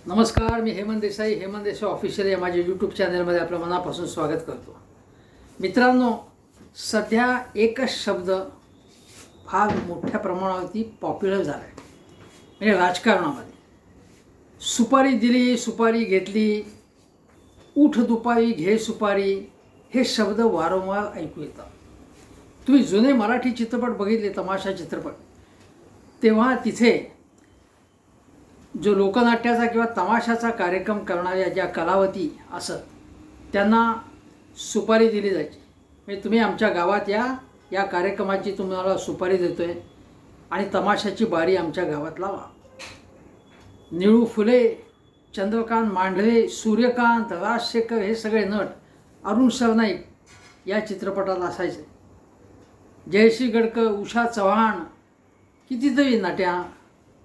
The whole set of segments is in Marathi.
नमस्कार, मी हेमंत देसाई ऑफिशियल या माझ्या यूट्यूब चॅनलमध्ये आपलं मनापासून स्वागत करतो. मित्रांनो, सध्या एकच शब्द फार मोठ्या प्रमाणावरती पॉप्युलर झाला आहे, म्हणजे राजकारणामध्ये. सुपारी दिली, सुपारी घेतली, उठ दुपारी घे सुपारी, हे शब्द वारंवार ऐकू येतात. तुम्ही जुने मराठी चित्रपट बघितले, तमाशा चित्रपट, तेव्हा तिथे जो लोकनाट्याचा किंवा तमाशाचा कार्यक्रम करणाऱ्या ज्या कलावती असत, त्यांना सुपारी दिली जायची. म्हणजे तुम्ही आमच्या गावात या कार्यक्रमाची तुम्हाला सुपारी देतो आहे आणि तमाशाची बारी आमच्या गावात लावा. निळू फुले, चंद्रकांत मांढरे, सूर्यकांत, राजशेखर हे सगळे नट, अरुण सरनाईक या चित्रपटात असायचे. जयश्री गडकर, उषा चव्हाण, कितीतरी नट्या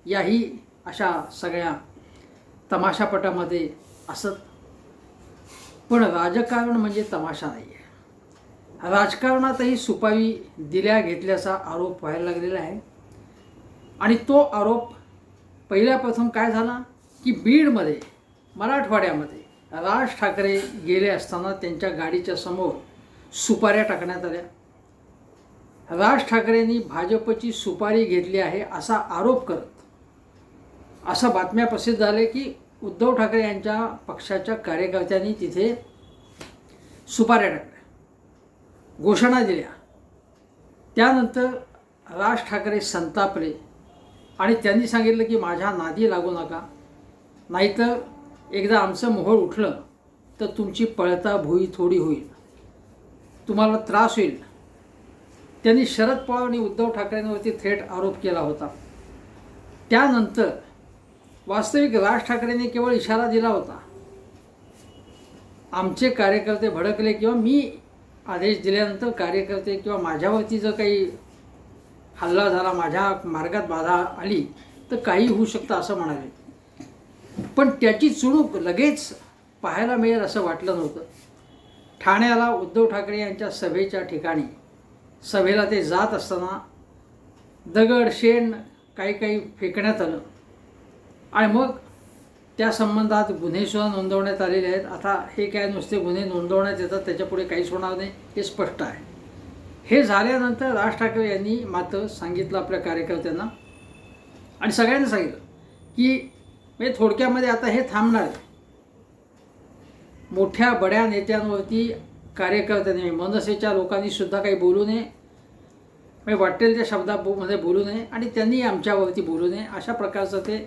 याही अशा सगळ्या तमाशापटामध्ये असत. पण राजकारण म्हणजे तमाशा नाही आहे. राजकारणातही सुपारी दिल्या घेतल्याचा आरोप व्हायला लागलेला आहे. आणि तो आरोप पहिल्या प्रथम काय झाला की बीडमध्ये, मराठवाड्यामध्ये राज ठाकरे गेले असताना त्यांच्या गाडीच्या समोर सुपाऱ्या टाकण्यात आल्या. राज ठाकरेंनी भाजपची सुपारी घेतली आहे असा आरोप करत अशा बातम्या प्रसिद्ध झाल्या की उद्धव ठाकरे यांच्या पक्षाच्या कार्यकर्त्यांनी तिथे सुपाऱ्या टाकल्या, घोषणा दिल्या. त्यानंतर राज ठाकरे संतापले आणि त्यांनी सांगितलं की माझ्या नादी लागू नका, नाहीतर एकदा आमचं मोहोळ उठलं तर तुमची पळता भुई थोडी होईल, तुम्हाला त्रास होईल. त्यांनी शरद पवार आणि उद्धव ठाकरेंवरती थेट आरोप केला होता. त्यानंतर वास्तविक राज ठाकरेंनी केवळ इशारा दिला होता. आमचे कार्यकर्ते भडकले किंवा मी आदेश दिल्यानंतर कार्यकर्ते किंवा माझ्यावरती जर काही हल्ला झाला, माझ्या मार्गात बाधा आली तर काही होऊ शकतं असं म्हणाले. पण त्याची चुणूक लगेच पाहायला मिळेल असं वाटलं नव्हतं. ठाण्याला उद्धव ठाकरे यांच्या सभेच्या ठिकाणी सभेला ते जात असताना दगड शेण काही फेकण्यात आलं आणि मग त्या संबंधात गुन्हेसुद्धा नोंदवण्यात आलेले आहेत. आता हे काय नुसते गुन्हे नोंदवण्यात येतात, त्याच्यापुढे काहीच होणार नाही हे स्पष्ट आहे. हे झाल्यानंतर राज ठाकरे यांनी मात्र सांगितलं आपल्या कार्यकर्त्यांना आणि सगळ्यांना सांगितलं की म्हणजे थोडक्यामध्ये आता हे थांबणार आहे. मोठ्या बड्या नेत्यांवरती कार्यकर्त्यांनी, मनसेच्या लोकांनी सुद्धा काही बोलू नये, म्हणजे वाटेल त्या शब्दामध्ये बोलू नये आणि त्यांनी आमच्यावरती बोलू नये, अशा प्रकारचं ते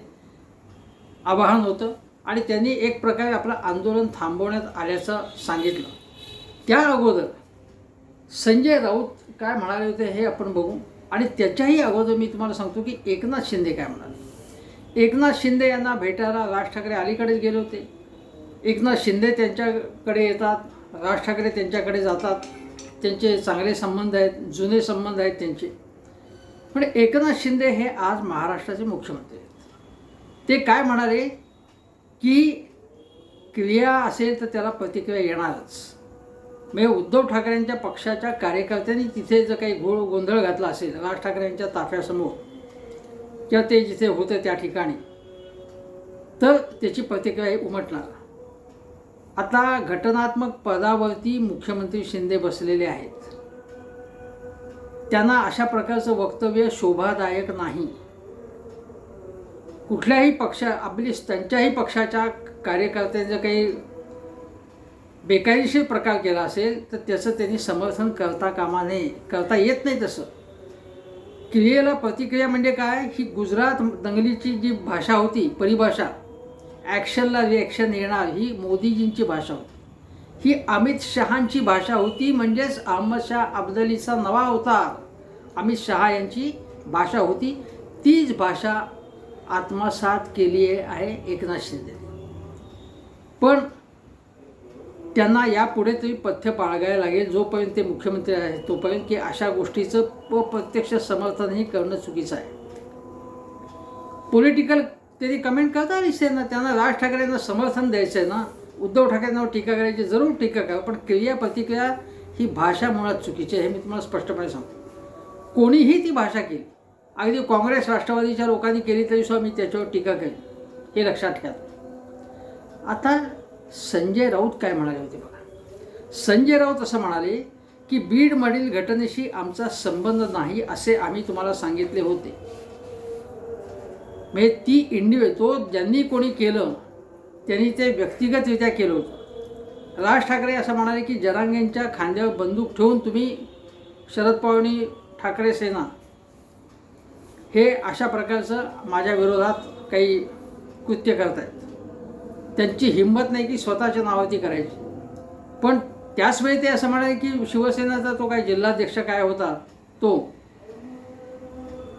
आवाहन होतं. आणि त्यांनी एक प्रकारे आपलं आंदोलन थांबवण्यात आल्याचं सांगितलं. त्या अगोदर संजय राऊत काय म्हणाले होते हे आपण बघू. आणि त्याच्याही अगोदर मी तुम्हाला सांगतो की एकनाथ शिंदे काय म्हणाले. एकनाथ शिंदे यांना भेटायला राज ठाकरे अलीकडेच गेले होते. एकनाथ शिंदे त्यांच्याकडे येतात, राज ठाकरे त्यांच्याकडे जातात. त्यांचे चांगले संबंध आहेत, जुने संबंध आहेत त्यांचे. पण एकनाथ शिंदे हे आज महाराष्ट्राचे मुख्यमंत्री आहेत. ते काय म्हणाले की क्रिया असेल तर त्याला प्रतिक्रिया येणारच. म्हणजे उद्धव ठाकरेंच्या पक्षाच्या कार्यकर्त्यांनी तिथे जर काही गोंधळ घातला असेल राज ठाकरेंच्या ताफ्यासमोर किंवा ते जिथे होते त्या ठिकाणी, तर त्याची प्रतिक्रिया उमटणार. आता घटनात्मक पदावरती मुख्यमंत्री शिंदे बसलेले आहेत. त्यांना अशा प्रकारचं वक्तव्य शोभादायक नाही. कुठल्याही त्यांच्याही पक्षाच्या कार्यकर्त्यांनी जर काही बेकायदेशीर प्रकार केला असेल तर त्याचं त्यांनी समर्थन करता कामा नये, करता येत नाही. तसं क्रियेला प्रतिक्रिया म्हणजे काय, ही गुजरात दंगलीची जी भाषा होती, परिभाषा, ॲक्शनला रिॲक्शन येणार, ही मोदीजींची भाषा होती. ही अमित शहांची भाषा होती. म्हणजेच अहमद शाह अब्दालीचा नवा अवतार अमित शहा यांची भाषा होती. तीच भाषा आत्मसात केली आहे एकनाथ शिंदे. पण त्यांना यापुढे तरी पथ्य पाळगायला लागेल जोपर्यंत ते मुख्यमंत्री आहेत तोपर्यंत, की अशा गोष्टीचं अप्रत्यक्ष समर्थनही करणं चुकीचं आहे. पॉलिटिकल त्यांनी कमेंट करता दिसते ना, त्यांना राज ठाकरेंना समर्थन द्यायचं आहे ना, उद्धव ठाकरेंवर टीका करायची, जरूर टीका करा, पण क्रिया प्रतिक्रिया ही भाषा मुळात चुकीची आहे. हे मी तुम्हाला स्पष्टपणे सांगतो. कोणीही ती भाषा केली, अगदी काँग्रेस राष्ट्रवादीच्या लोकांनी केली तरी सुद्धा मी त्याच्यावर टीका केली, हे लक्षात ठेवा. आता संजय राऊत काय म्हणाले होते बघा. संजय राऊत असं म्हणाले की बीडमधील घटनेशी आमचा संबंध नाही असे आम्ही तुम्हाला सांगितले होते. म्हणजे ती तो ज्यांनी कोणी केलं त्यांनी ते व्यक्तिगतरित्या केलं होतं. राज ठाकरे असं म्हणाले की जरांगेंच्या खांद्यावर बंदूक ठेवून तुम्ही शरद पवार ठाकरे सेना हे अशा प्रकारचं माझ्या विरोधात काही कृत्य करतायत. त्यांची हिंमत नाही की स्वतःच्या नावाची करायची. पण त्याचवेळी ते असं म्हणाले की शिवसेनेचा तो काय जिल्हाध्यक्ष काय होता तो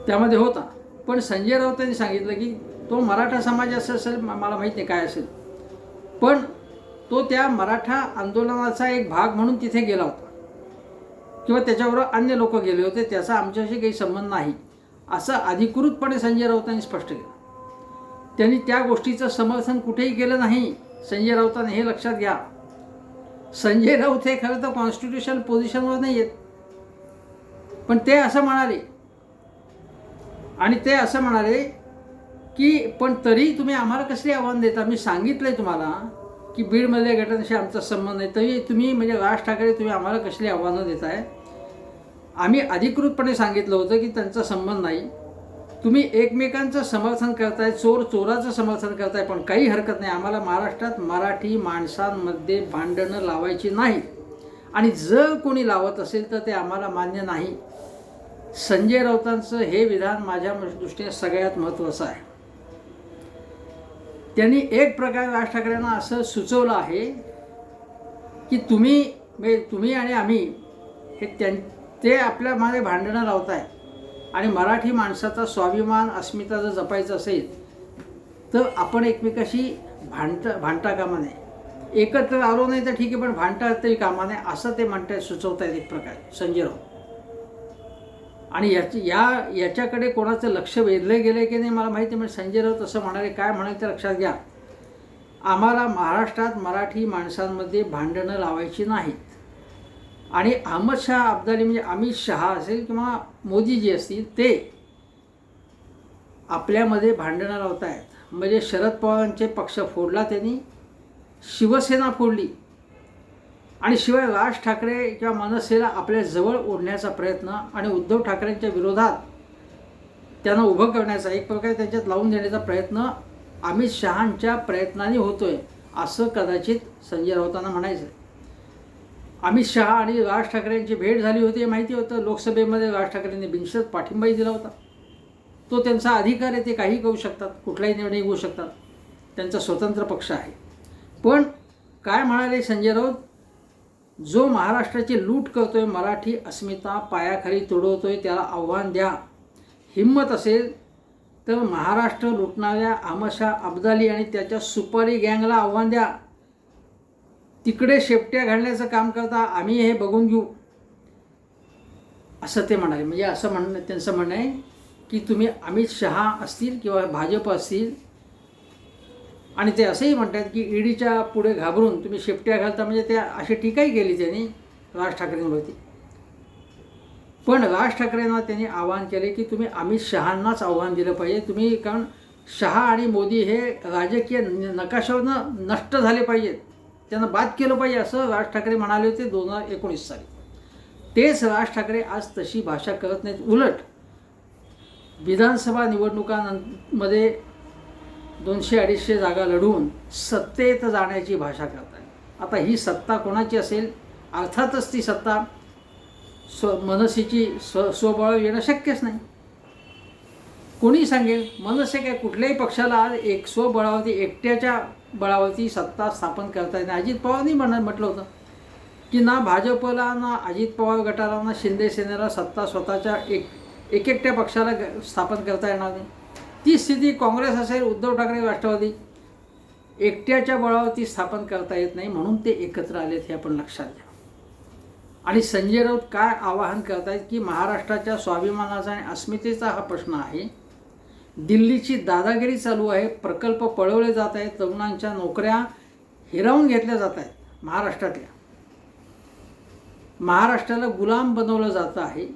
त्यामध्ये होता. पण संजय राऊतांनी सांगितलं की तो मराठा समाज असं असेल, मला माहीत नाही काय असेल, पण तो त्या मराठा आंदोलनाचा एक भाग म्हणून तिथे गेला होता किंवा त्याच्याबरोबर अन्य लोक गेले होते, त्याचा आमच्याशी काही संबंध नाही असं अधिकृतपणे संजय राऊतांनी स्पष्ट केलं. त्यांनी त्या गोष्टीचं समर्थन कुठेही केलं नाही संजय राऊतांनी, हे लक्षात घ्या. संजय राऊत हे खरं तर कॉन्स्टिट्यूशनल पोझिशनवर नाही आहेत, पण ते असं म्हणाले आणि ते असं म्हणाले की पण तरी तुम्ही आम्हाला कसले आव्हान देता. मी सांगितलं आहे तुम्हाला की बीडमधल्या घटनेशी आमचा संबंध नाही, तरी तुम्ही म्हणजे राज ठाकरे तुम्ही आम्हाला कसली आव्हानं देताय. आम्ही अधिकृतपणे सांगितलं होतं की त्यांचा संबंध नाही. तुम्ही एकमेकांचं समर्थन करताय, चोर चोराचं समर्थन करताय, पण काही हरकत नाही. आम्हाला महाराष्ट्रात मराठी माणसांमध्ये भांडणं लावायची नाही आणि जर कोणी लावत असेल तर ते आम्हाला मान्य नाही. संजय राऊतांचं हे विधान माझ्या दृष्टीने सगळ्यात महत्त्वाचं आहे. त्यांनी एक प्रकारे राज ठाकरेंना असं सुचवलं आहे की तुम्ही आणि आम्ही हे ते आपल्यामध्ये भांडणं लावताय आणि मराठी माणसाचा स्वाभिमान अस्मिता जर जपायचं असेल तर आपण एकमेकाशी भांडता कामा नये. एकत्र आलो नाही तर ठीक आहे, पण भांडता तरी कामा नये असं ते म्हणतात, सुचवतायत एक प्रकारे संजय राऊत. आणि याच्याकडे कोणाचं लक्ष वेधलं गेलं की नाही मला माहिती. म्हणजे संजय राऊत असं म्हणाले, काय म्हणाले ते लक्षात घ्या. आम्हाला महाराष्ट्रात मराठी माणसांमध्ये भांडणं लावायची नाहीत आणि अहमद शाह अब्दाली म्हणजे अमित शहा असेल किंवा मोदीजी असतील ते आपल्यामध्ये भांडणं लावत आहेत. म्हणजे शरद पवारांचे पक्ष फोडला त्यांनी, शिवसेना फोडली आणि शिवाय राज ठाकरे किंवा मनसेला आपल्या जवळ ओढण्याचा प्रयत्न आणि उद्धव ठाकरेंच्या विरोधात त्यांना उभं करण्याचा एक प्रकारे त्यांच्यात लावून देण्याचा प्रयत्न अमित शहांच्या प्रयत्नाने होतोय असं कदाचित संजय राऊतांना म्हणायचं. अमित शहा आणि राज ठाकरेंची भेट झाली होती हे माहिती होतं. लोकसभेमध्ये राज ठाकरेंनी बिनशर्त पाठिंबाही दिला होता. तो त्यांचा अधिकार आहे, ते काही करू शकतात, कुठलाही निर्णय घेऊ शकतात, त्यांचा स्वतंत्र पक्ष आहे. पण काय म्हणाले संजय राऊत, जो महाराष्ट्राची लूट करतोय, मराठी अस्मिता पायाखाली तुडवतोय त्याला आव्हान द्या. हिंमत असेल तर महाराष्ट्र लुटणाऱ्या अहमद शाह अब्दाली आणि त्याच्या सुपारी गँगला आव्हान द्या. तिकडे शेपट्या घालण्याचं काम करता, आम्ही हे बघून घेऊ असं ते म्हणाले. म्हणजे असं त्यांचं म्हणणं आहे की तुम्ही अमित शहा असतील किंवा भाजप असतील आणि ते असंही म्हणतात की ईडीच्या पुढे घाबरून तुम्ही शेपट्या घालता, म्हणजे त्या अशी टीकाही केली त्यांनी राज ठाकरेंवरती. पण राज ठाकरेंना त्यांनी आवाहन केले की तुम्ही अमित शहांनाच आव्हान दिलं पाहिजे. तुम्ही कारण शहा आणि मोदी हे राजकीय नकाशावरनं नष्ट झाले पाहिजेत, त्यांना बाद केलं पाहिजे असं राज ठाकरे म्हणाले होते 2019 साली. तेच राज ठाकरे आज तशी भाषा करत नाहीत. उलट विधानसभा निवडणुकांमध्ये 200-250 जागा लढवून सत्तेत जाण्याची भाषा करतात. आता ही सत्ता कोणाची असेल, अर्थातच ती सत्ता मनसेची स्वबळावर येणं शक्यच नाही. कोणी सांगेल, मनसे काय कुठल्याही पक्षाला आज एक स्वबळावरती एकट्याच्या बळावरती सत्ता स्थापन करता येईल. अजित पवारांनी म्हटलं होतं की ना भाजपला ना अजित पवार गटाला ना शिंदे सेनेला सत्ता स्वतःच्या एकट्या पक्षाला स्थापन करता येणार नाही. ती स्थिती काँग्रेस असेल, उद्धव ठाकरे राष्ट्रवादी एकट्याच्या बळावरती स्थापन करता येत नाही, म्हणून ते एकत्र आलेत हे आपण लक्षात घ्या. आणि संजय राऊत काय आवाहन करतायत की महाराष्ट्राच्या स्वाभिमानाचा आणि अस्मितेचा हा प्रश्न आहे. दिल्लीची दादागिरी चालू आहे, प्रकल्प पळवले जात आहेत, तरुणांच्या नोकऱ्या हिरावून घेतल्या जात आहेत महाराष्ट्रातल्या, महाराष्ट्राला गुलाम बनवलं जातं आहे.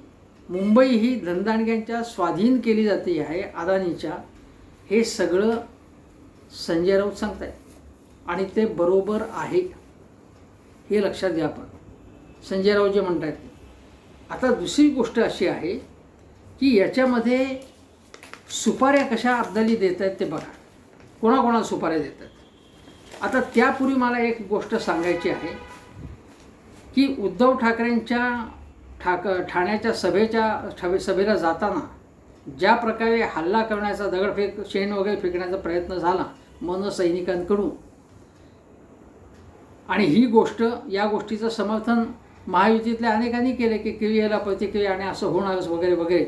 मुंबई ही धनदांडग्यांच्या स्वाधीन केली जाते आहे, अदानीच्या. हे सगळं संजय राऊत सांगतायत. आणि ते बरोबर आहे हे लक्षात घ्या. आपण संजय राऊत जे म्हणत आहेत. आता दुसरी गोष्ट अशी आहे की याच्यामध्ये सुपाऱ्या कशा अब्दाली देत आहेत ते बघा. कोणाकोणाला सुपाऱ्या देतात. आता त्यापूर्वी मला एक गोष्ट सांगायची आहे की उद्धव ठाकरेंच्या ठाण्याच्या सभेला जाताना ज्या प्रकारे हल्ला करण्याचा, दगडफेक, शेण वगैरे फेकण्याचा प्रयत्न झाला मनसैनिकांकडून, आणि ही गोष्ट, या गोष्टीचं समर्थन महायुतीतल्या अनेकांनी केले की क्रियेला प्रतिक्रिया आणि असं होणारच वगैरे वगैरे.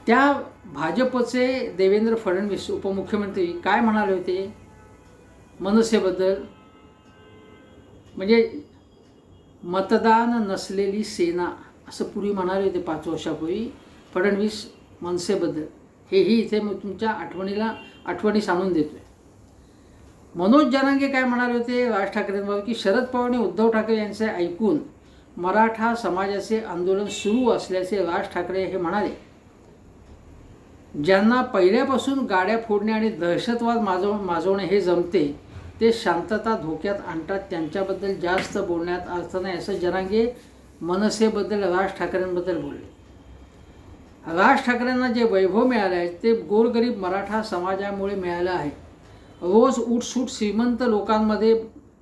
त्या भाजपचे देवेंद्र फडणवीस उपमुख्यमंत्री काय म्हणाले होते मनसेबद्दल, म्हणजे मतदान नसलेली सेना असं पूर्वी म्हणाले होते 5 वर्षापूर्वी फडणवीस मनसेबद्दल. हेही इथे तुमच्या आठवणी सांगून देतोय. मनोज जरांगे काय म्हणाले होते राज ठाकरेंबाबत की शरद पवार आणि उद्धव ठाकरे यांचे ऐकून मराठा समाजाचे आंदोलन सुरू असल्याचे राज ठाकरे हे म्हणाले. ज्यांना पहिल्यापासून गाड्या फोडणे आणि दहशतवाद माजवणे हे जमते ते शांतता धोक्यात आणतात, त्यांच्याबद्दल जास्त बोलण्यात अर्थ नाही असं जरांगे मनसेबद्दल राज ठाकरेंबद्दल बोलले. राज ठाकरेंना जे वैभव मिळाले आहे ते गोरगरीब मराठा समाजामुळे मिळालं आहे. रोज उठसूट श्रीमंत लोकांमध्ये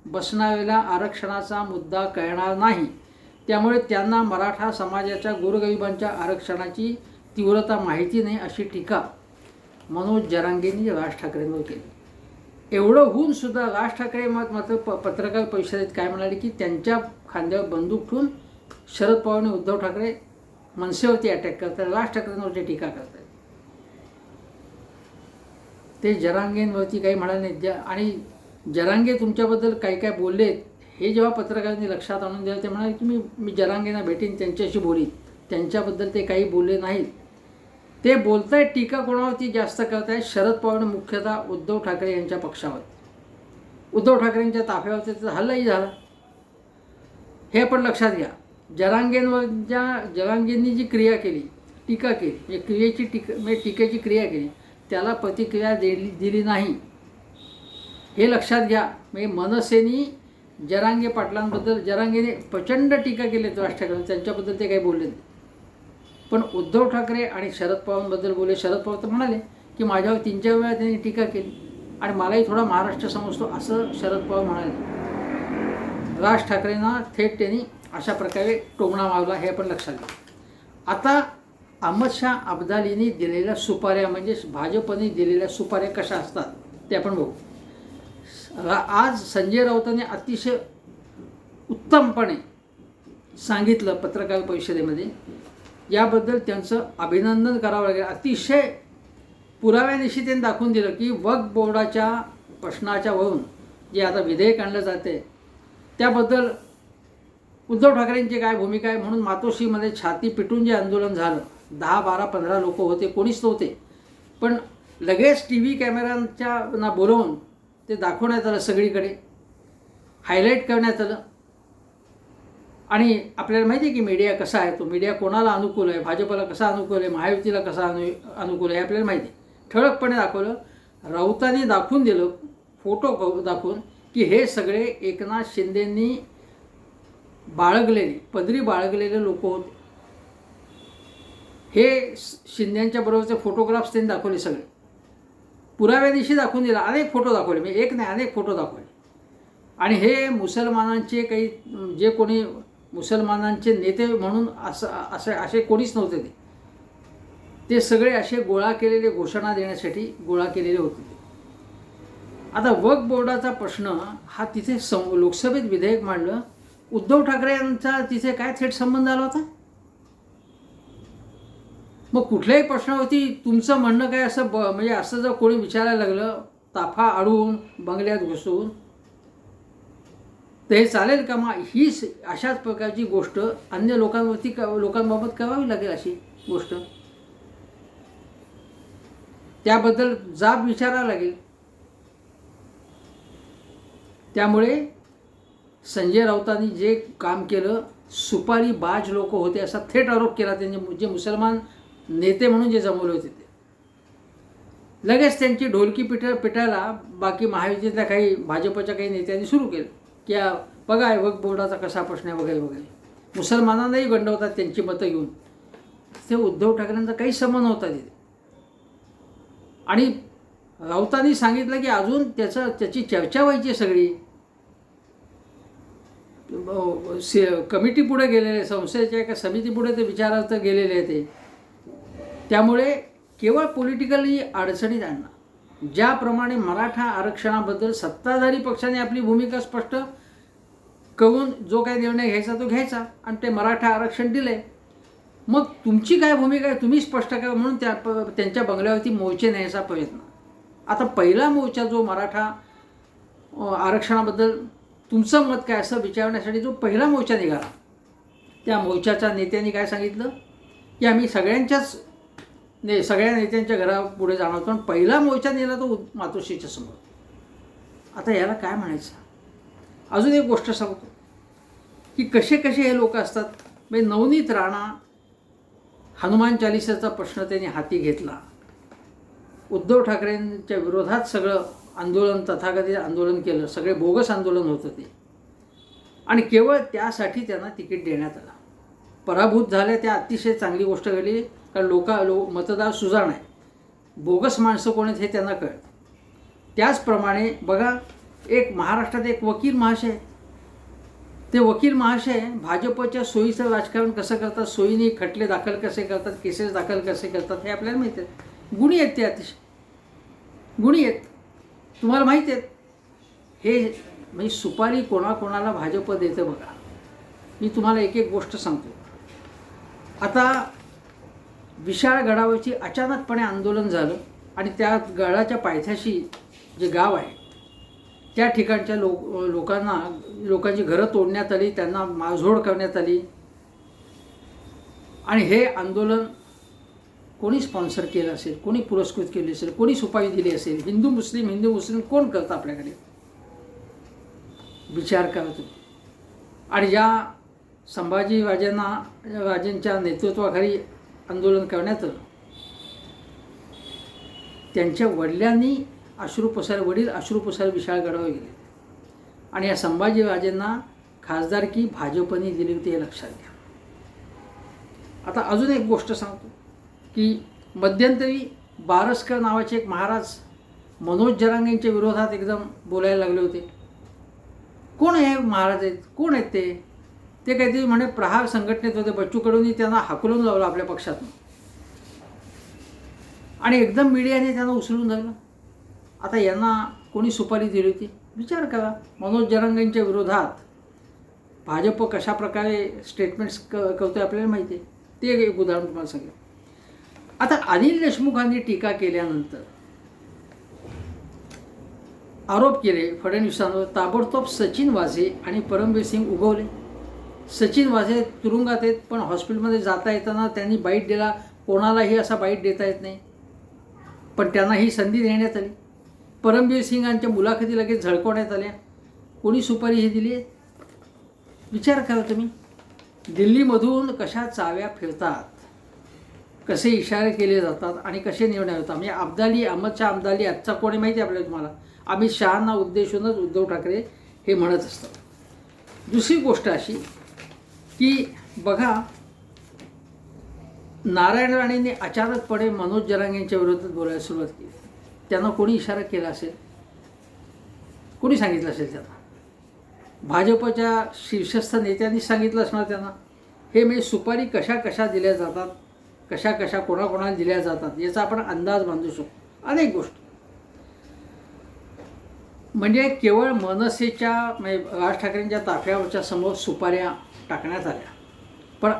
बसणाऱ्याला आरक्षणाचा मुद्दा कळणार नाही, त्यामुळे त्यांना मराठा समाजाच्या गोरगरिबांच्या आरक्षणाची तीव्रता माहिती नाही अशी टीका मनोज जरांगेंनी राज ठाकरेंवर केली. एवढं होऊन सुद्धा राज ठाकरे मात्र पत्रकार परिषदेत काय म्हणाले की त्यांच्या खांद्यावर बंदूक ठेवून शरद पवार आणि उद्धव ठाकरे मनसेवरती अटॅक करतात, राज ठाकरेंवरती टीका करतात. ते जरांगेंवरती काही म्हणाले नाहीत. आणि जरांगे तुमच्याबद्दल काही काय बोललेत हे जेव्हा पत्रकारांनी लक्षात आणून दिलं ते म्हणाले की मी जरांगेंना भेटीन, त्यांच्याशी बोलीन. त्यांच्याबद्दल ते काही बोलले नाहीत. ते बोलतायत, टीका कोणावरती जास्त करतायत शरद पवार मुख्यतः उद्धव ठाकरे यांच्या पक्षावर. उद्धव ठाकरेंच्या ताफ्यावर त्याचा हल्लाही झाला हे आपण लक्षात घ्या. जरांगेंनी जी क्रिया केली, टीका केली, म्हणजे टीकेची क्रिया केली, त्याला प्रतिक्रिया दिली नाही हे लक्षात घ्या. म्हणजे मनसेनी जरांगे पाटलांबद्दल, जरांगेने प्रचंड टीका केली राज ठाकरे, त्यांच्याबद्दल ते काही बोलले नाही. पण उद्धव ठाकरे आणि शरद पवारांबद्दल बोलले. शरद पवार तर म्हणाले की माझ्यावर 3-4 वेळा त्यांनी टीका केली आणि मलाही थोडा महाराष्ट्र समजतो असं शरद पवार म्हणाले. राज ठाकरेंना थेट त्यांनी अशा प्रकारे टोमणा मारला हे आपण लक्षात घ्या. आता अहमद शाह अब्दालींनी दिलेल्या सुपाऱ्या, म्हणजे भाजपने दिलेल्या सुपाऱ्या कशा असतात ते आपण बघू. आज संजय राऊतांनी अतिशय उत्तमपणे सांगितलं पत्रकार परिषदेमध्ये, याबद्दल त्यांचं अभिनंदन करावं लागेल. अतिशय पुराव्यानिशी त्यांनी दाखवून दिलं की वक्फ बोर्डाच्या प्रश्नाच्या वरून जे आता विधेयक आणलं जाते त्याबद्दल उद्धव ठाकरेंची काय भूमिका आहे. म्हणून मातोश्रीमध्ये छाती पिटून जे आंदोलन झालं, 10, 12, 15 लोक होते, कोणीच नव्हते, पण लगेच TV कॅमेऱ्यांच्या बोलवून ते दाखवण्यात आलं, सगळीकडे हायलाईट करण्यात आलं. आणि आपल्याला माहिती आहे की मीडिया कसा आहे, तो मीडिया कोणाला अनुकूल आहे, भाजपला कसा अनुकूल आहे, महायुतीला कसा अनुकूल आहे आपल्याला माहिती आहे. ठळकपणे दाखवलं. राऊतांनी दाखवून दिलं, फोटो दाखवून, की हे सगळे एकनाथ शिंदेंनी पदरी बाळगलेले लोक होते. हे शिंदेंच्या बरोबरचे फोटोग्राफ्स त्यांनी दाखवले, सगळे पुराव्यादिवशी दाखवून दिला. अनेक फोटो दाखवले, मी एक नाही अनेक फोटो दाखवले. आणि हे मुसलमानांचे काही, जे कोणी मुसलमानांचे नेते म्हणून असे कोणीच नव्हते, ते सगळे असे गोळा केलेले, घोषणा देण्यासाठी गोळा केलेले होते. आता वक्फ बोर्डाचा प्रश्न हा तिथे लोकसभेत विधेयक मांडलं, उद्धव ठाकरे यांचा तिथे काय थेट संबंध आला होता. मग कुठल्याही प्रश्नावरती तुमचं म्हणणं काय असं म्हणजे असं जर कोणी विचारायला लागलं ताफा अडवून बंगल्यात घुसून, तर हे चालेल का. मग ही अशाच प्रकारची गोष्ट अन्य लोकांबाबत करावी लागेल. अशी गोष्ट त्याबद्दल जाब विचारावा लागेल. त्यामुळे संजय राऊतांनी जे काम केलं, सुपारी बाज लोक होते असा थेट आरोप केला त्यांनी, जे मुसलमान नेते म्हणून जे जमवले होते ते. लगेच त्यांची ढोलकी पिटायला बाकी महायुतीतल्या काही भाजपच्या काही नेत्यांनी सुरू केलं की बघा वक्फ बोर्डाचा कसा प्रश्न आहे वगैरे वगैरे. मुसलमानांनाही गंडवतात त्यांची मतं घेऊन. ते उद्धव ठाकरेंचा काही संबंध नव्हता तिथे. आणि राऊतांनी सांगितलं की अजून त्याची चर्चा व्हायची सगळी. कमिटी पुढे गेलेले, संस्थेच्या एका समितीपुढे ते विचारार्थ गेलेले ते. त्यामुळे केवळ पॉलिटिकली अडचणीत आणणं. ज्याप्रमाणे मराठा आरक्षणाबद्दल सत्ताधारी पक्षाने आपली भूमिका स्पष्ट करून जो काही निर्णय घ्यायचा तो घ्यायचा आणि ते मराठा आरक्षण दिले. मग तुमची काय भूमिका आहे तुम्ही स्पष्ट करा म्हणून त्यांच्या बंगल्यावरती मोर्चे न्यायचा प्रयत्न. आता पहिला मोर्चा जो मराठा आरक्षणाबद्दल तुमचं मत काय असं विचारण्यासाठी जो पहिला मोर्चा निघाला, त्या मोर्चाच्या नेत्यांनी काय सांगितलं की आम्ही सगळ्या नेत्यांच्या घरापुढे जाणार होतो. आणि पहिला मोर्चा नेला तो मातोश्रीच्या समोर. आता याला काय म्हणायचं. अजून एक गोष्ट सांगतो की कसे कसे हे लोक असतात. म्हणजे नवनीत राणा हनुमान चालिसाचा प्रश्न त्यांनी हाती घेतला. उद्धव ठाकरेंच्या विरोधात सगळं आंदोलन, तथाकथित आंदोलन केलं. सगळे बोगस आंदोलन होतं ते. आणि केवळ त्यासाठी त्यांना तिकीट देण्यात आलं. पराभूत झाले त्या अतिशय चांगली गोष्ट घडली, कारण मतदार सुजाण आहे. बोगस माणसं कोण आहेत हे त्यांना कळतं. त्याचप्रमाणे बघा, एक महाराष्ट्रात एक वकील महाशय, ते वकील महाशय भाजपच्या सोयीचं राजकारण कसं करतात, सोयीने खटले दाखल कसे करतात, केसेस दाखल कसे करतात हे आपल्याला माहिती आहे. गुणी आहेत ते, अतिशय गुणी आहेत. तुम्हाला माहिती आहेत हे. म्हणजे सुपारी कोणाकोणाला भाजप देतं बघा. मी तुम्हाला एक एक गोष्ट सांगतो. आता विशाळ गडावरची अचानकपणे आंदोलन झालं आणि त्या गडाच्या पायथ्याशी जे गाव आहे त्या ठिकाणच्या लोकांची घरं तोडण्यात आली, त्यांना मारझोड करण्यात आली. आणि हे आंदोलन कोणी स्पॉन्सर केलं असेल, कोणी पुरस्कृत केले असेल, कोणी सुपारी दिली असेल. हिंदू मुस्लिम कोण करतं आपल्याकडे, विचार करा तुम्ही. आणि ज्या संभाजी राजेंच्या नेतृत्वाखाली आंदोलन करण्यात आलं, त्यांच्या वडिलांनी वडील अश्रुपुसार विशाळ गडावर गेले. आणि या संभाजी राजेंना खासदारकी भाजपने दिली होती हे लक्षात घ्या. आता अजून एक गोष्ट सांगतो की मध्यंतरी बारस्कर नावाचे एक महाराज मनोज जरांगेंच्या विरोधात एकदम बोलायला लागले होते. कोण हे महाराज आहेत, कोण आहेत ते काहीतरी म्हणे प्रहार संघटनेत होते. बच्चू कडूंनी त्यांना हाकलून लावलं आपल्या पक्षातून आणि एकदम मीडियाने त्यांना उचलून धरलं. आता यांना कोणी सुपारी दिली होती विचार करा. मनोज जरांगेंच्या विरोधात भाजप कशा प्रकारे स्टेटमेंट्स करतोय आपल्याला माहिती आहे. ते एक उदाहरण तुम्हाला सांगेल. आता अनिल देशमुखांनी टीका केल्यानंतर आरोप केले फडणवीसांवर, ताबडतोब सचिन वाझे आणि परमबीर सिंग उगवले. सचिन वाझे तुरुंगात आहेत, पण हॉस्पिटलमध्ये जाता येताना त्यांनी बाईट दिला. कोणालाही असा बाईट देता येत नाही, पण त्यांना ही संधी देण्यात आली. परमबीर सिंगांच्या मुलाखती लगेच झळकवण्यात आल्या. कोणी सुपारी ही दिली आहे विचार करा तुम्ही. दिल्लीमधून कशा चाव्या फिरतात, कसे इशारे केले जातात आणि कसे निर्णय होतात. म्हणजे अहमद शहा अब्दाली आजचा कोणी माहिती आहे आपल्याला. तुम्हाला अमित शहांना उद्देशूनच उद्धव ठाकरे हे म्हणत असतात. दुसरी गोष्ट अशी की बघा, नारायण राणेंनी अचानकपणे मनोज जरांगेंच्या विरोधात बोलायला सुरुवात केली. त्यांना कोणी इशारा केला असेल, कोणी सांगितलं असेल त्यांना. भाजपच्या शीर्षस्थ नेत्यांनी सांगितलं असणार त्यांना. हे म्हणजे सुपारी कशा दिल्या जातात, कशा कोणाकोणाला दिल्या जातात याचा आपण अंदाज बांधू शकतो. अनेक गोष्टी म्हणजे केवळ मनसेच्या म्हणजे राज ठाकरेंच्या ताफ्यावरच्या समोर सुपाऱ्या टाकण्यात आल्या, पण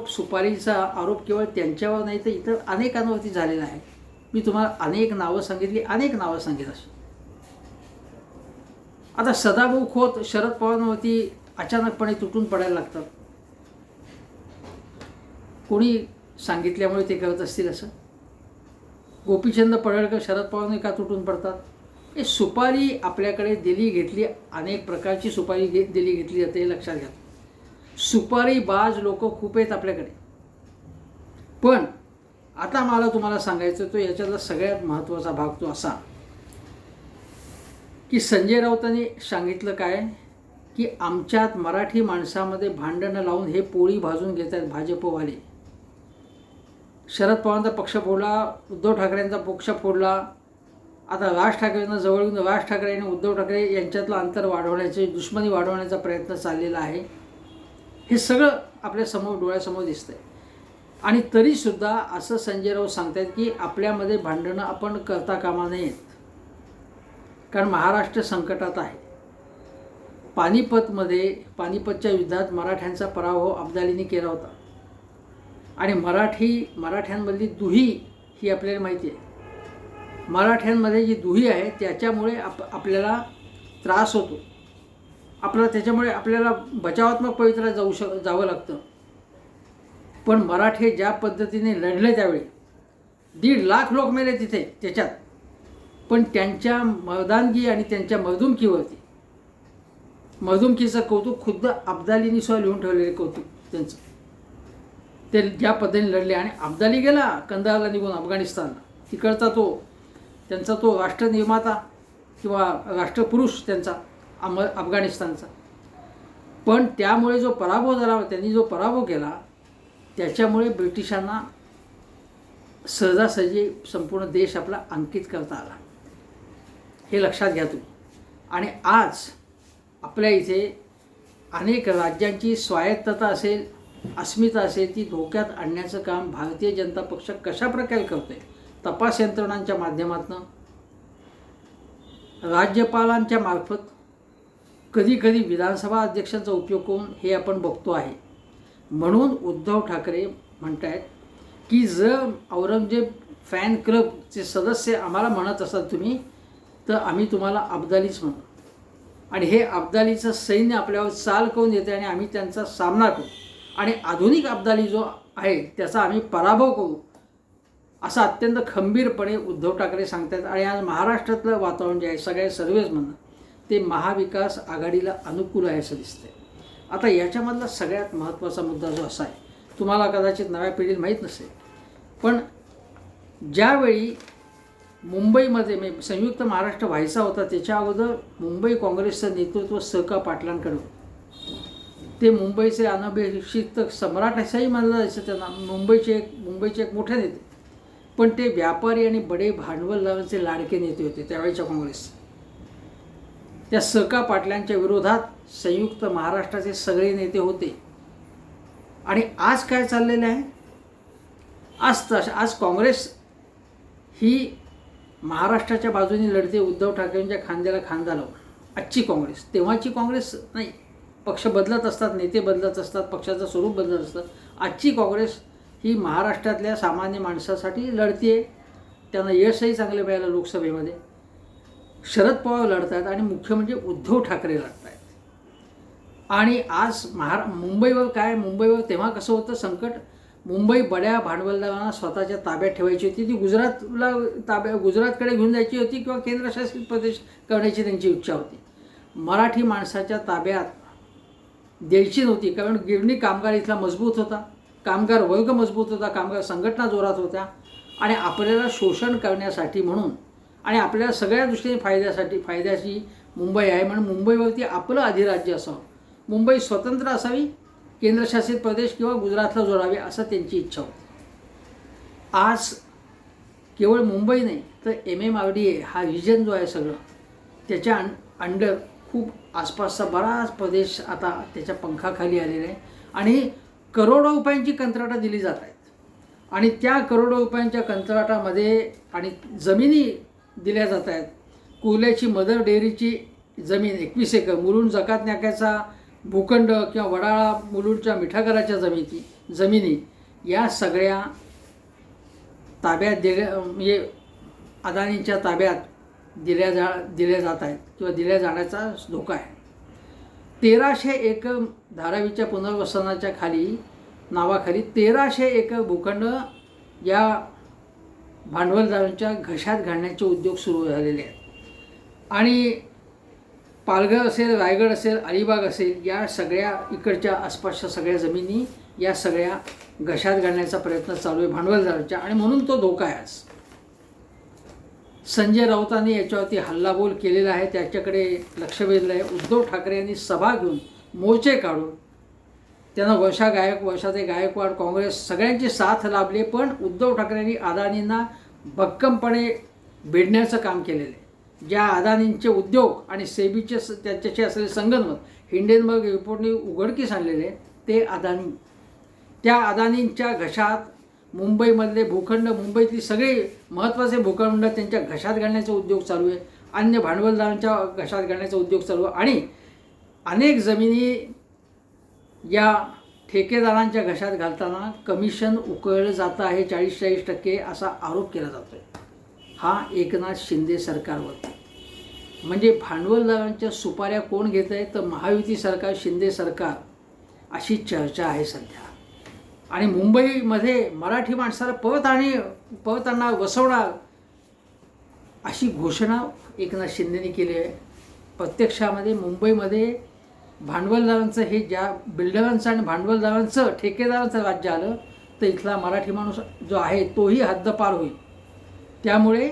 सुपारीचा आरोप केवळ त्यांच्यावर नाही तर इतर अनेकांवरती झालेला आहे. मी तुम्हाला अनेक नावं सांगितली अशी. आता सदाभाऊ खोत शरद पवारांवरती अचानकपणे तुटून पडायला लागतात. कोणी सांगितल्यामुळे ते करत असतील असं. गोपीचंद पडळकर शरद पवारांनी का तुटून पडतात. हे सुपारी आपल्याकडे दिली घेतली, अनेक प्रकारची सुपारी दिली घेतली जाते हे लक्षात घ्या. सुपारी बाज लोक खूप आहेत आपल्याकडे, पण आता मला तुम्हाला सांगायचं तो याच्यातला सगळ्यात महत्त्वाचा भाग तो असा की संजय राऊतांनी सांगितलं काय की आमच्यात मराठी माणसामध्ये भांडणं लावून हे पोळी भाजून घेत आहेत भाजपवाले. शरद पवारांचा पक्ष फोडला, उद्धव ठाकरेंचा पक्ष फोडला, आता राज ठाकरेंना जवळ घेऊन राज ठाकरे आणि उद्धव ठाकरे यांच्यातलं अंतर वाढवण्याचे, दुश्मनी वाढवण्याचा प्रयत्न चाललेला आहे. हे सगळं आपल्या समोर डोळ्यासमोर दिसतंय. आणि तरीसुद्धा असं संजय राऊत सांगतात की आपल्यामध्ये भांडणं आपण करता कामा नयेत, कारण महाराष्ट्र संकटात आहे. पानिपतच्या युद्धात मराठ्यांचा पराभव अब्दालीने केला होता आणि मराठ्यांमधली दुही ही आपल्याला माहिती आहे. मराठ्यांमध्ये जी दुही आहे त्याच्यामुळे आपल्याला त्रास होतो. त्याच्यामुळे आपल्याला बचावात्मक पवित्रा जावं लागतं. पण मराठे ज्या पद्धतीने लढले त्यावेळी 1.5 लाख लोक मेले तिथे त्याच्यात, पण त्यांच्या मर्दानगी आणि त्यांच्या मर्दुमकीचं कौतुक खुद्द अब्दालीने सुद्धा लिहून ठेवलेले कौतुक त्यांचं. ते ज्या पद्धतीने लढले आणि अब्दाली गेला कंदारला निघून अफगाणिस्तानला, तिकडचा त्यांचा तो राष्ट्रनिर्माता किंवा राष्ट्रपुरुष त्यांचा अफगाणिस्तानचा. पण त्यामुळे जो पराभव झाला, त्यांनी जो पराभव केला त्याच्यामुळे ब्रिटिशांना सहजासहजी संपूर्ण देश आपला अंकित करता आला. हे लक्षात घ्या तुम्ही. आणि आज आपल्या इथे अनेक राज्यांची स्वायत्तता असेल, अस्मिता असेल, ती धोक्यात आणण्याचं काम भारतीय जनता पक्ष कशा प्रकारे करतोय. तपास यंत्रणांच्या माध्यमातून, राज्यपालांच्या मार्फत, कधीकधी विधानसभा अध्यक्षांचा उपयोग करून हे आपण बघतो आहे. म्हणून उद्धव ठाकरे म्हणत आहेत की जर औरंगजेब फॅन क्लबचे सदस्य आम्हाला म्हणत असाल तुम्ही, तर आम्ही तुम्हाला अब्दालीच म्हणू आणि हे अब्दालीचं सैन्य आपल्यावर चाल करून येते आणि आम्ही त्यांचा सामना करू आणि आधुनिक अब्दाली जो आहे त्याचा आम्ही पराभव करू, असं अत्यंत खंबीरपणे उद्धव ठाकरे सांगतात. आणि आज महाराष्ट्रातलं वातावरण जे आहे सगळे सर्वेच म्हणणं ते महाविकास आघाडीला अनुकूल आहे असं दिसतंय. आता याच्यामधला सगळ्यात महत्त्वाचा मुद्दा जो असा आहे, तुम्हाला कदाचित नव्या पिढीला माहीत नसेल, पण ज्यावेळी मुंबईमध्ये संयुक्त महाराष्ट्र व्हायचा होता त्याच्या अगोदर मुंबई काँग्रेसचं नेतृत्व स.का. पाटलांकडे होतं. ते मुंबईचे अनभिषिक्त सम्राट असंही मानलं जायचं त्यांना. मुंबईचे एक मोठे नेते, पण ते व्यापारी आणि बडे भांडवलदारांचे लाडके नेते होते त्यावेळेच्या काँग्रेस. त्या स.का. पाटलांच्या विरोधात संयुक्त महाराष्ट्राचे सगळे नेते होते. आणि आज काय चाललेलं आहे, आज काँग्रेस ही महाराष्ट्राच्या बाजूने लढते, उद्धव ठाकरेंच्या खांद्याला खांदा लावून. आजची काँग्रेस, तेव्हाची काँग्रेस नाही, पक्ष बदलत असतात, नेते बदलत असतात, पक्षाचं स्वरूप बदलत असतं. आजची काँग्रेस ही महाराष्ट्रातल्या सामान्य माणसासाठी लढते. त्यांना यशही चांगलं मिळालं लोकसभेमध्ये. शरद पवार लढत आहेत आणि मुख्य म्हणजे उद्धव ठाकरे लढत आहेत. आणि आज मुंबईवर तेव्हा कसं होतं संकट, मुंबई बड्या भांडवलदारांना स्वतःच्या ताब्यात ठेवायची होती. ती गुजरातकडे घेऊन जायची होती किंवा केंद्रशासित प्रदेश करण्याची त्यांची इच्छा होती. मराठी माणसाच्या ताब्यात द्यायची नव्हती, कारण गिरणी कामगार इथला मजबूत होता, कामगार वर्ग मजबूत होता, कामगार संघटना जोरात होत्या आणि आपल्याला शोषण करण्यासाठी म्हणून आणि आपल्याला सगळ्या दृष्टीने फायद्याची मुंबई आहे म्हणून मुंबईवरती आपलं अधिराज्य असावं, मुंबई स्वतंत्र असावी, केंद्रशासित प्रदेश किंवा गुजरातला जोडावे असं त्यांची इच्छा होती. आज केवळ मुंबई नाही तर MMRDA हा रिजन जो आहे सगळं त्याच्या अंडर खूप आसपासचा बराच प्रदेश आता त्याच्या पंखाखाली आलेला आहे आणि करोडो रुपयांची कंत्राटं दिली जात आहेत. आणि त्या करोडो रुपयांच्या कंत्राटामध्ये आणि जमिनी दिल्या जात आहेत. कुर्ल्याची मदर डेअरीची जमीन 21 एकर, मुलुंड जकात नाक्याचा भूखंड किंवा वडाळा मुलुंडच्या मिठागराच्या जमिनी या सगळ्या ताब्यात म्हणजे अदानींच्या ताब्यात दिल्या जात आहेत किंवा दिल्या जाण्याचा धोका आहे. 1300 एकर धारावीच्या पुनर्वसनाच्या नावाखाली 1300 एकर भूखंड या भांडवलदारांच्या घशात घालण्याचे उद्योग सुरू झालेले आहेत. आणि पालघर असेल, रायगड असेल, अलिबाग असेल, या सगळ्या इकडच्या आसपासच्या सगळ्या जमिनी या सगळ्या घशात घालण्याचा प्रयत्न चालू आहे भांडवलदारांच्या, आणि म्हणून तो धोका आहे आज. संजय राऊतांनी याच्यावरती हल्लाबोल केलेला आहे, त्याच्याकडे लक्ष वेधलं आहे. उद्धव ठाकरे यांनी सभा घेऊन मोर्चे काढून त्यांना वंशाचे गायकवाड काँग्रेस सगळ्यांची साथ लाभली, पण उद्धव ठाकरेंनी अदानींना भक्कमपणे भिडण्याचं काम केलेलं आहे. ज्या अदानींचे उद्योग आणि सेबीचे त्यांच्याशी असलेले संगनमत हिंडेनबर्ग रिपोर्टने उघडकीस आणलेले ते अदानी, त्या अदानींच्या घशात मुंबईमधले भूखंड, मुंबईतली सगळे महत्त्वाचे भूखंड त्यांच्या घशात घालण्याचा उद्योग चालू आहे. अन्य भांडवलदारांच्या घशात घालण्याचा उद्योग चालू आहे, आणि अनेक जमिनी या ठेकेदारांच्या घशात घालताना कमिशन उकळलं जातं आहे 40-40% असा आरोप केला जातो आहे. हा एकनाथ शिंदे सरकारवर, म्हणजे भांडवलदारांच्या सुपाऱ्या कोण घेत आहे तर महायुती सरकार, शिंदे सरकार, अशी चर्चा आहे सध्या. आणि मुंबईमध्ये मराठी माणसाला पळताना वसवणार अशी घोषणा एकनाथ शिंदेने केली आहे. प्रत्यक्षामध्ये मुंबईमध्ये भांडवलदारांचं, हे ज्या बिल्डरांचं आणि भांडवलदारांचं ठेकेदारांचं राज्य आलं तर इथला मराठी माणूस जो आहे तोही हद्दपार होईल. त्यामुळे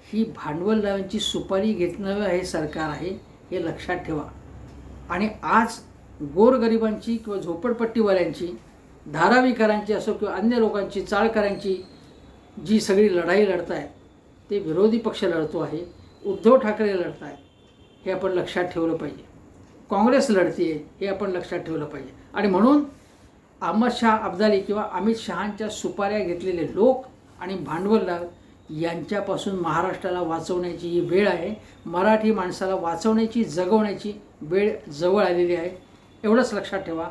ही भांडवलदारांची सुपारी घेतणारं हे सरकार आहे, हे लक्षात ठेवा. आणि आज गोरगरिबांची किंवा झोपडपट्टीवाल्यांची, धारावीकरांची असो किंवा अन्य लोकांची, चाळकरांची जी सगळी लढाई लढत आहेत ते विरोधी पक्ष लढतो आहे, उद्धव ठाकरे लढत आहेत, हे आपण लक्षात ठेवलं पाहिजे. काँग्रेस लढते हे आपण लक्षात ठेवलं पाहिजे. आणि म्हणून अहमद शाह अब्दाली किंवा अमित शहांच्या सुपाऱ्या घेतलेले लोक आणि भांडवलदार यांच्यापासून महाराष्ट्राला वाचवण्याची ही वेळ आहे. मराठी माणसाला वाचवण्याची, जगवण्याची वेळ जवळ आलेली आहे, एवढंच लक्षात ठेवा.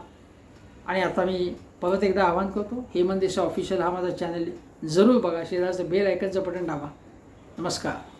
आणि आता मी परत एकदा आवाहन करतो, हेमंत देसाई ऑफिशियल हा माझा चॅनल जरूर बघा, शेजारचं बेल आयकॉनचं बटन दाबा. नमस्कार.